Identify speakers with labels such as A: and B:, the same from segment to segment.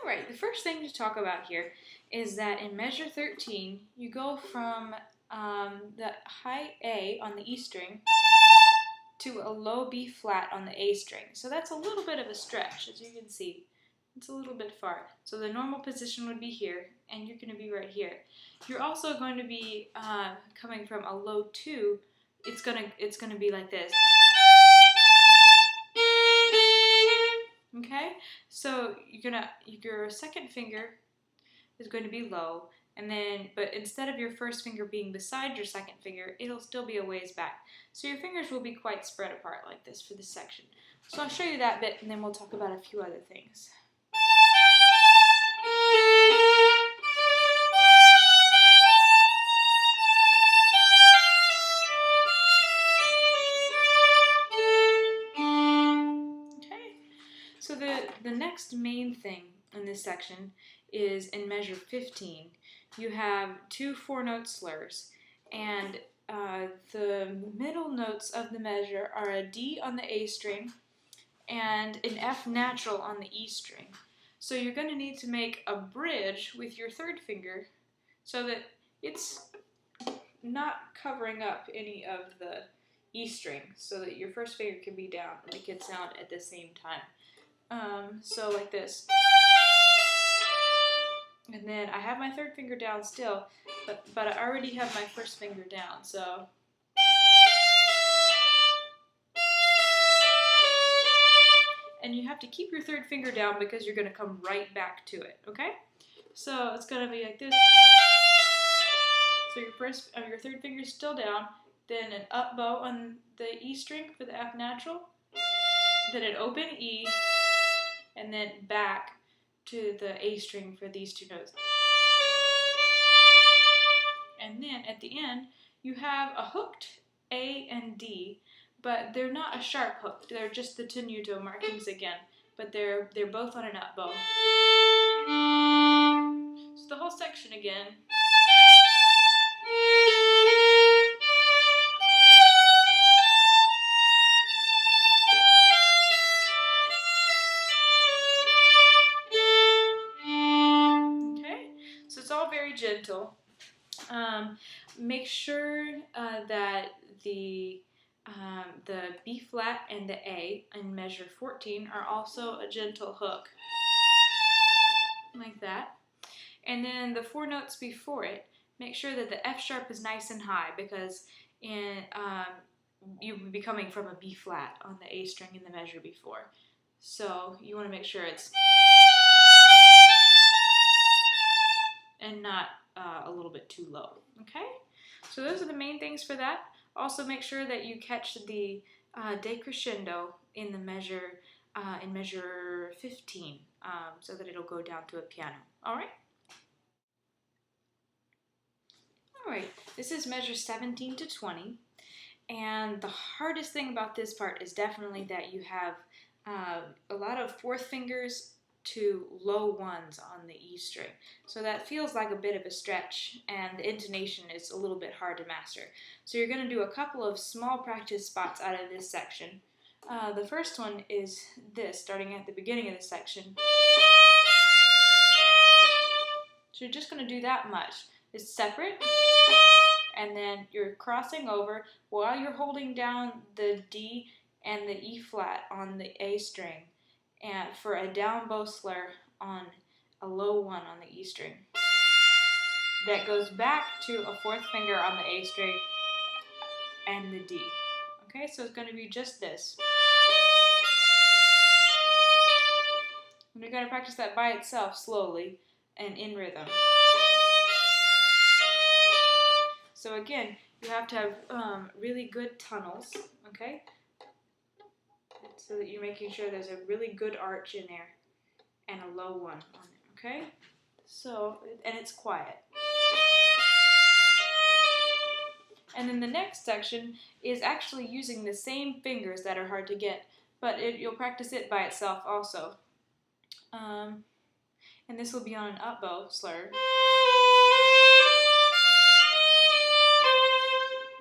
A: Alright, the first thing to talk about here is that in measure 13, you go from the high A on the E string to a low B flat on the A string. So that's a little bit of a stretch, as you can see. It's a little bit far. So the normal position would be here, and you're going to be right here. You're also going to be coming from a low 2. It's gonna be like this. Okay, so your second finger is going to be low, and then, but instead of your first finger being beside your second finger, it'll still be a ways back. So your fingers will be quite spread apart like this for this section. So I'll show you that bit, and then we'll talk about a few other things. So the next main thing in this section is in measure 15. You have 2 4-note slurs, and the middle notes of the measure are a D on the A string and an F natural on the E string. So you're going to need to make a bridge with your third finger so that it's not covering up any of the E string, so that your first finger can be down and it can sound at the same time. So like this. And then I have my third finger down still, but I already have my first finger down, so. And you have to keep your third finger down because you're going to come right back to it, okay? So it's going to be like this. So your third finger is still down, then an up bow on the E string for the F natural, then an open E, and then back to the A string for these 2 notes. And then at the end, you have a hooked A and D, but they're not a sharp hook. They're just the tenuto markings again, but they're both on an up bow. So the whole section again. It's all very gentle. Make sure that the B flat and the A in measure 14 are also a gentle hook, like that. And then the 4 notes before it, make sure that the F sharp is nice and high, because you would be coming from a B flat on the A string in the measure before. So you want to make sure it's and not a little bit too low, okay? So those are the main things for that. Also make sure that you catch the decrescendo in the measure, in measure 15, so that it'll go down to a piano, all right? All right, this is measure 17 to 20, and the hardest thing about this part is definitely that you have a lot of 4th fingers to low 1s on the E string. So that feels like a bit of a stretch, and the intonation is a little bit hard to master. So you're going to do a couple of small practice spots out of this section. The first one is this, starting at the beginning of the section. So you're just going to do that much. It's separate, and then you're crossing over while you're holding down the D and the E flat on the A string, and for a down bow slur on a low 1 on the E string. That goes back to a 4th finger on the A string and the D. Okay, so it's going to be just this. And you're going to practice that by itself slowly and in rhythm. So again, you have to have really good tunnels, okay? So that you're making sure there's a really good arch in there and a low 1 on it, okay? So, and it's quiet. And then the next section is actually using the same fingers that are hard to get, but you'll practice it by itself also. And this will be on an up bow slur.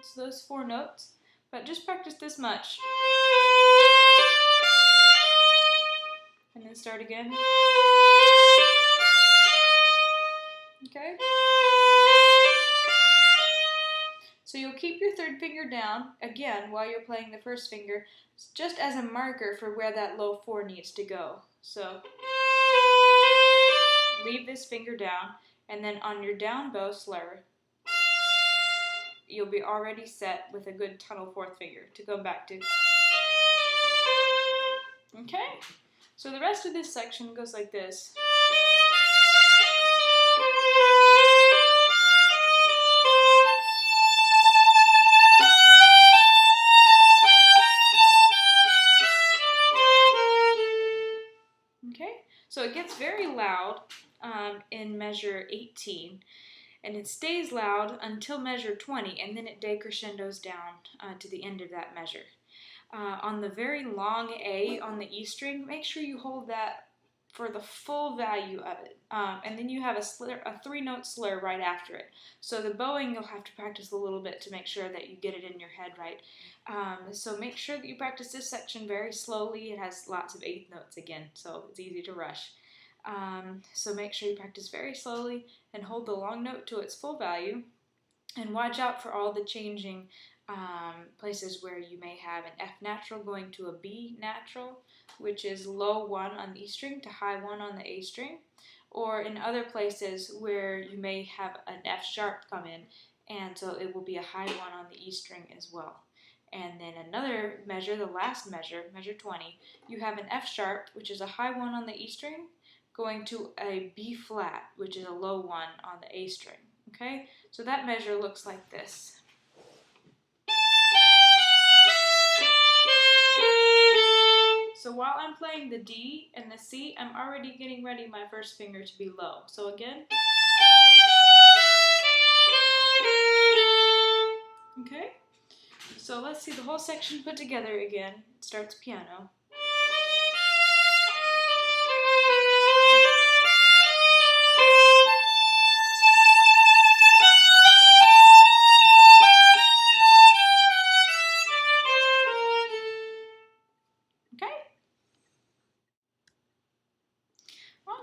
A: So those 4 notes, but just practice this much. And then start again. keep your third finger down, again, while you're playing the first finger, just as a marker for where that low 4 needs to go. So leave this finger down, and then on your down bow slur, you'll be already set with a good tunnel fourth finger to go back to. Okay, so the rest of this section goes like this. Okay, so it gets very loud in measure 18, and it stays loud until measure 20, and then it decrescendos down to the end of that measure. On the very long A on the E string, make sure you hold that for the full value of it. And then you have a 3-note slur right after it. So the bowing, you'll have to practice a little bit to make sure that you get it in your head right. So make sure that you practice this section very slowly. It has lots of 8th notes again, so it's easy to rush. So make sure you practice very slowly and hold the long note to its full value. And watch out for all the changing places where you may have an F natural going to a B natural, which is low 1 on the E string to high 1 on the A string, or in other places where you may have an F sharp come in, and so it will be a high 1 on the E string as well. And then another measure, the last measure, measure 20, you have an F sharp, which is a high 1 on the E string, going to a B flat, which is a low 1 on the A string. Okay, so that measure looks like this. So while I'm playing the D and the C, I'm already getting ready my first finger to be low. So again. Okay, so let's see the whole section put together again. It starts piano.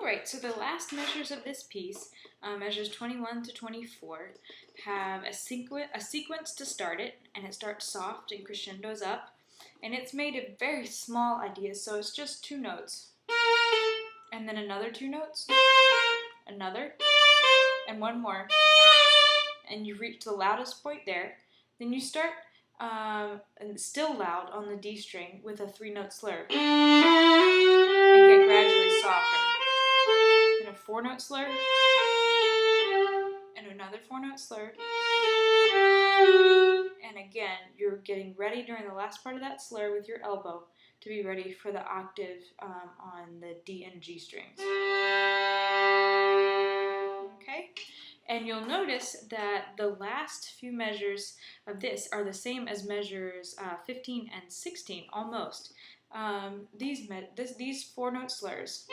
A: Alright, so the last measures of this piece, measures 21 to 24, have a sequence to start it, and it starts soft and crescendos up, and it's made of very small ideas, so it's just 2 notes, and then another 2 notes, another, and 1 more, and you reach the loudest point there. Then you start and still loud on the D string with a 3-note slur, and get gradually softer. Then a 4-note slur, and another 4-note slur, and again, you're getting ready during the last part of that slur with your elbow to be ready for the octave on the D and G strings. Okay? And you'll notice that the last few measures of this are the same as measures 15 and 16, almost. These 4-note slurs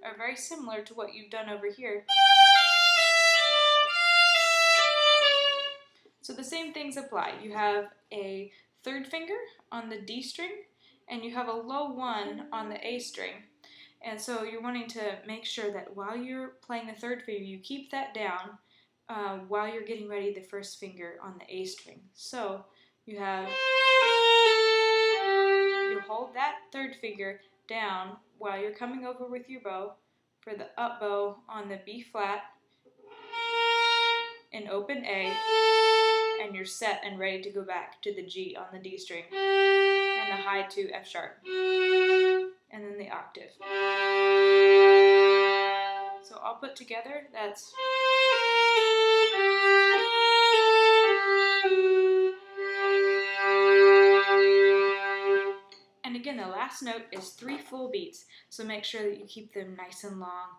A: are very similar to what you've done over here. So the same things apply. You have a 3rd finger on the D string, and you have a low 1 on the A string. And so you're wanting to make sure that while you're playing the 3rd finger, you keep that down while you're getting ready the 1st finger on the A string. So you hold that 3rd finger down while you're coming over with your bow for the up bow on the B flat in open A, and you're set and ready to go back to the G on the D string, and the high 2 F sharp, and then the octave. So all put together, that's and again, the last note is 3 full beats, so make sure that you keep them nice and long